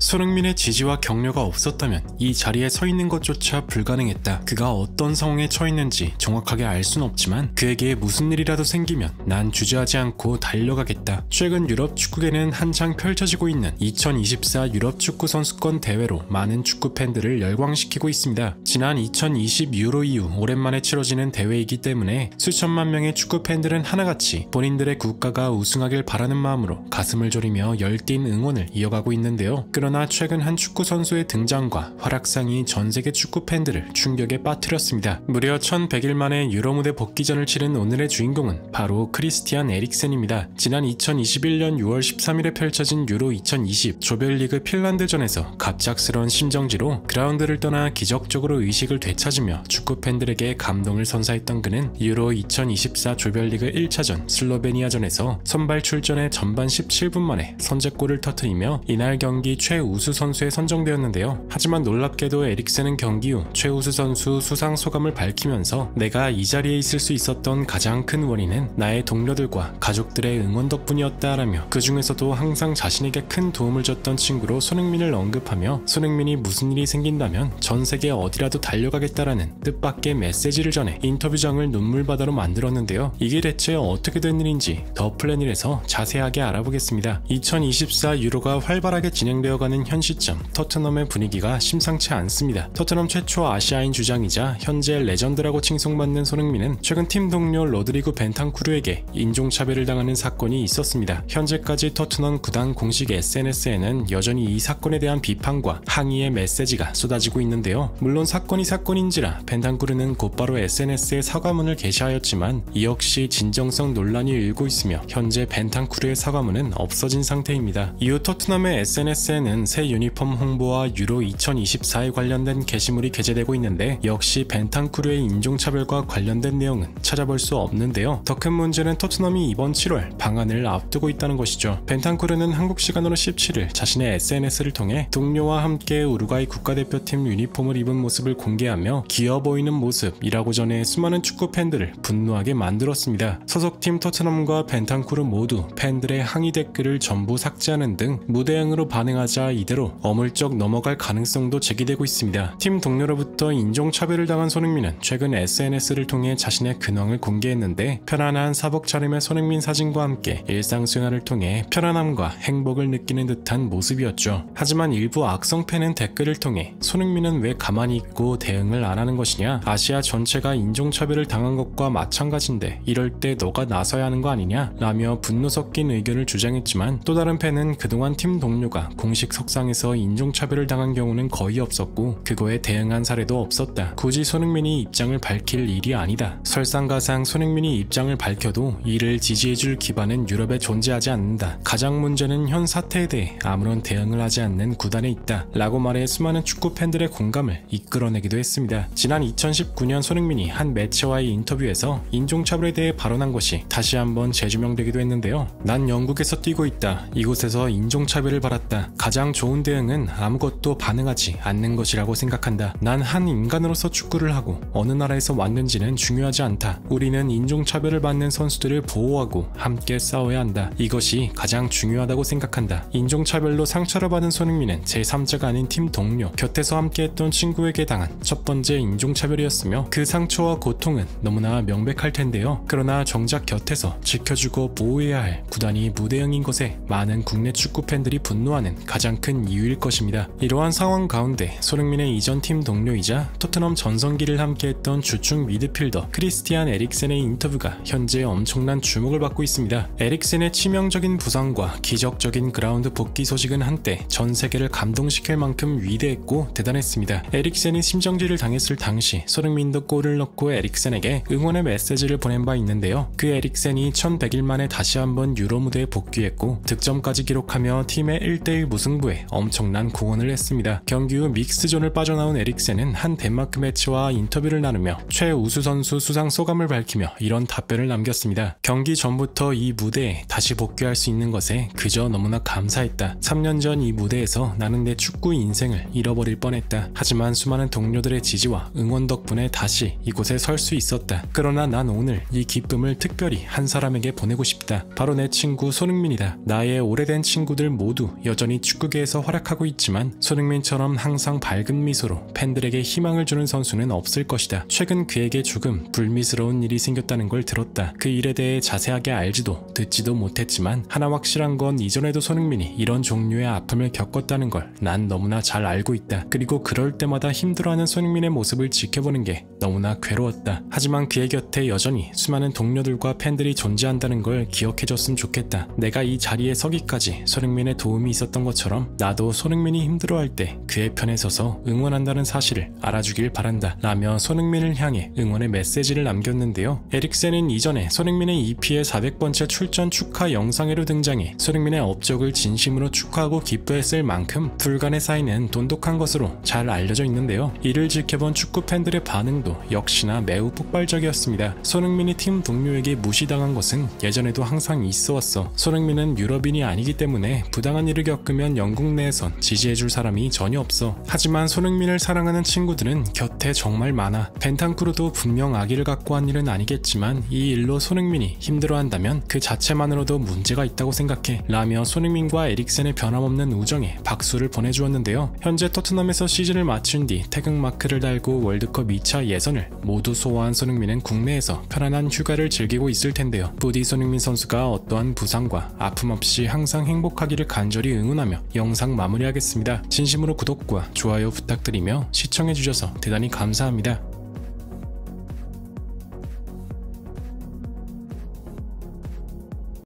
손흥민의 지지와 격려가 없었다면 이 자리에 서 있는 것조차 불가능했다. 그가 어떤 상황에 처했는지 정확하게 알 순 없지만 그에게 무슨 일이라도 생기면 난 주저하지 않고 달려가겠다. 최근 유럽 축구계는 한창 펼쳐지고 있는 2024 유럽 축구 선수권 대회로 많은 축구 팬들을 열광시키고 있습니다. 지난 2020 유로 이후 오랜만에 치러지는 대회이기 때문에 수천만 명의 축구 팬들은 하나같이 본인들의 국가가 우승하길 바라는 마음으로 가슴을 졸이며 열띤 응원을 이어가고 있는데요. 그러나 최근 한 축구 선수의 등장과 활약상이 전 세계 축구 팬들을 충격에 빠뜨렸습니다. 무려 1100일 만에 유로 무대 복귀전을 치른 오늘의 주인공은 바로 크리스티안 에릭센입니다. 지난 2021년 6월 13일에 펼쳐진 유로 2020 조별리그 핀란드전에서 갑작스러운 심정지로 그라운드를 떠나 기적적으로 의식을 되찾으며 축구 팬들에게 감동을 선사했던 그는 유로 2024 조별리그 1차전 슬로베니아전에서 선발 출전해 전반 17분 만에 선제골을 터뜨리며 이날 경기 최우수 선수에 선정되었는데요. 하지만 놀랍게도 에릭센은 경기 후 최우수 선수 수상 소감을 밝히면서 내가 이 자리에 있을 수 있었던 가장 큰 원인은 나의 동료들과 가족들의 응원 덕분이었다라며 그 중에서도 항상 자신에게 큰 도움을 줬던 친구로 손흥민을 언급하며 손흥민이 무슨 일이 생긴다면 전 세계 어디라도 달려가겠다라는 뜻밖의 메시지를 전해 인터뷰장을 눈물바다로 만들었는데요. 이게 대체 어떻게 된 일인지 더 플래닛에서 자세하게 알아보겠습니다. 2024 유로가 활발하게 진행되어가는 현 시점 토트넘의 분위기가 심상치 않습니다. 토트넘 최초 아시아인 주장이자 현재 레전드라고 칭송받는 손흥민은 최근 팀 동료 로드리구 벤탄쿠르에게 인종차별을 당하는 사건이 있었습니다. 현재까지 토트넘 구단 공식 SNS에는 여전히 이 사건에 대한 비판과 항의의 메시지가 쏟아지고 있는데요. 물론 사건이 사건인지라 벤탄쿠르는 곧바로 SNS에 사과문을 게시하였지만 이 역시 진정성 논란이 일고 있으며 현재 벤탄쿠르의 사과문은 없어진 상태입니다. 이후 토트넘의 SNS에는 새 유니폼 홍보와 유로 2024에 관련된 게시물이 게재되고 있는데 역시 벤탄쿠르의 인종차별과 관련된 내용은 찾아볼 수 없는데요. 더 큰 문제는 토트넘이 이번 7월 방한을 앞두고 있다는 것이죠. 벤탄쿠르는 한국 시간으로 17일 자신의 SNS를 통해 동료와 함께 우루과이 국가대표팀 유니폼을 입은 모습을 공개하며 귀여워 보이는 모습이라고 전해 수많은 축구 팬들을 분노하게 만들었습니다. 소속팀 토트넘과 벤탄쿠르 모두 팬들의 항의 댓글을 전부 삭제하는 등 무대응으로 반응하자 이대로 어물쩍 넘어갈 가능성도 제기되고 있습니다. 팀 동료로부터 인종차별을 당한 손흥민은 최근 SNS를 통해 자신의 근황을 공개했는데 편안한 사복 차림의 손흥민 사진과 함께 일상생활을 통해 편안함과 행복을 느끼는 듯한 모습이었죠. 하지만 일부 악성 팬은 댓글을 통해 손흥민은 왜 가만히 있고 대응을 안 하는 것이냐, 아시아 전체가 인종차별을 당한 것과 마찬가지인데 이럴 때 너가 나서야 하는 거 아니냐 라며 분노 섞인 의견을 주장했지만 또 다른 팬은 그동안 팀 동료가 공식 석상에서 인종차별을 당한 경우는 거의 없었고 그거에 대응한 사례도 없었다. 굳이 손흥민이 입장을 밝힐 일이 아니다. 설상가상 손흥민이 입장을 밝혀도 이를 지지해줄 기반은 유럽에 존재하지 않는다. 가장 문제는 현 사태에 대해 아무런 대응을 하지 않는 구단에 있다 라고 말해 수많은 축구 팬들의 공감을 이끌어내기도 했습니다. 지난 2019년 손흥민이 한 매체와의 인터뷰에서 인종차별에 대해 발언한 것이 다시 한번 재조명되기도 했는데요. 난 영국에서 뛰고 있다. 이곳에서 인종차별을 받았다. 가장 좋은 대응은 아무것도 반응하지 않는 것이라고 생각한다. 난 한 인간으로서 축구를 하고 어느 나라에서 왔는지는 중요하지 않다. 우리는 인종차별을 받는 선수들을 보호하고 함께 싸워야 한다. 이것이 가장 중요하다고 생각한다. 인종차별로 상처를 받은 손흥민은 제3자가 아닌 팀 동료, 곁에서 함께했던 친구에게 당한 첫 번째 인종차별이었으며 그 상처와 고통은 너무나 명백할 텐데요. 그러나 정작 곁에서 지켜주고 보호해야 할 구단이 무대응인 것에 많은 국내 축구 팬들이 분노하는 가장 큰 이유일 것입니다. 이러한 상황 가운데 손흥민의 이전 팀 동료이자 토트넘 전성기를 함께했던 주축 미드필더 크리스티안 에릭센의 인터뷰가 현재 엄청난 주목을 받고 있습니다. 에릭센의 치명적인 부상과 기적적인 그라운드 복귀 소식은 한때 전 세계를 감동시킬 만큼 위대했고 대단했습니다. 에릭센이 심정지를 당했을 당시 손흥민도 골을 넣고 에릭센에게 응원의 메시지를 보낸 바 있는데요. 그 에릭센이 1100일 만에 다시 한번 유로 무대에 복귀했고 득점까지 기록하며 팀의 1대1 무승부에 엄청난 공헌을 했습니다. 경기 후 믹스존을 빠져나온 에릭센은 한 덴마크 매체와 인터뷰를 나누며 최우수 선수 수상 소감을 밝히며 이런 답변을 남겼습니다. 경기 전부터 이 무대에 다시 복귀할 수 있는 것에 그저 너무나 감사했다. 3년 전 이 무대에서 나는 내 축구 인생을 잃어버릴 뻔했다. 하지만 수많은 동료들의 지지와 응원 덕분에 다시 이곳에 설 수 있었다. 그러나 난 오늘 이 기쁨을 특별히 한 사람에게 보내고 싶다. 바로 내 친구 손흥민이다. 나의 오래된 친구들 모두 여전히 축구 프로야구계에서 활약하고 있지만 손흥민처럼 항상 밝은 미소로 팬들에게 희망을 주는 선수는 없을 것이다. 최근 그에게 조금 불미스러운 일이 생겼다는 걸 들었다. 그 일에 대해 자세하게 알지도 듣지도 못했지만 하나 확실한 건 이전에도 손흥민이 이런 종류의 아픔을 겪었다는 걸 난 너무나 잘 알고 있다. 그리고 그럴 때마다 힘들어하는 손흥민의 모습을 지켜보는 게 너무나 괴로웠다. 하지만 그의 곁에 여전히 수많은 동료들과 팬들이 존재한다는 걸 기억해줬으면 좋겠다. 내가 이 자리에 서기까지 손흥민의 도움이 있었던 것처럼 나도 손흥민이 힘들어할 때 그의 편에 서서 응원한다는 사실을 알아주길 바란다 라며 손흥민을 향해 응원의 메시지를 남겼는데요. 에릭센은 이전에 손흥민의 EPL 400번째 출전 축하 영상에로 등장해 손흥민의 업적을 진심으로 축하하고 기뻐했을 만큼 불간에 쌓이는 돈독한 것으로 잘 알려져 있는데요. 이를 지켜본 축구 팬들의 반응도 역시나 매우 폭발적이었습니다. 손흥민이 팀 동료에게 무시당한 것은 예전에도 항상 있어 왔어. 손흥민은 유럽인이 아니기 때문에 부당한 일을 겪으면 영국 내에선 지지해줄 사람이 전혀 없어. 하지만 손흥민을 사랑하는 친구들은 곁에 정말 많아. 벤탄쿠르도 분명 악의를 갖고 한 일은 아니겠지만 이 일로 손흥민이 힘들어한다면 그 자체만으로도 문제가 있다고 생각해 라며 손흥민과 에릭센의 변함없는 우정에 박수를 보내주었는데요. 현재 토트넘에서 시즌을 마친 뒤 태극마크를 달고 월드컵 2차 예선을 모두 소화한 손흥민은 국내에서 편안한 휴가를 즐기고 있을 텐데요. 부디 손흥민 선수가 어떠한 부상과 아픔 없이 항상 행복하기를 간절히 응원하며 영상 마무리하겠습니다. 진심으로 구독과 좋아요 부탁드리며 시청해주셔서 대단히 감사합니다.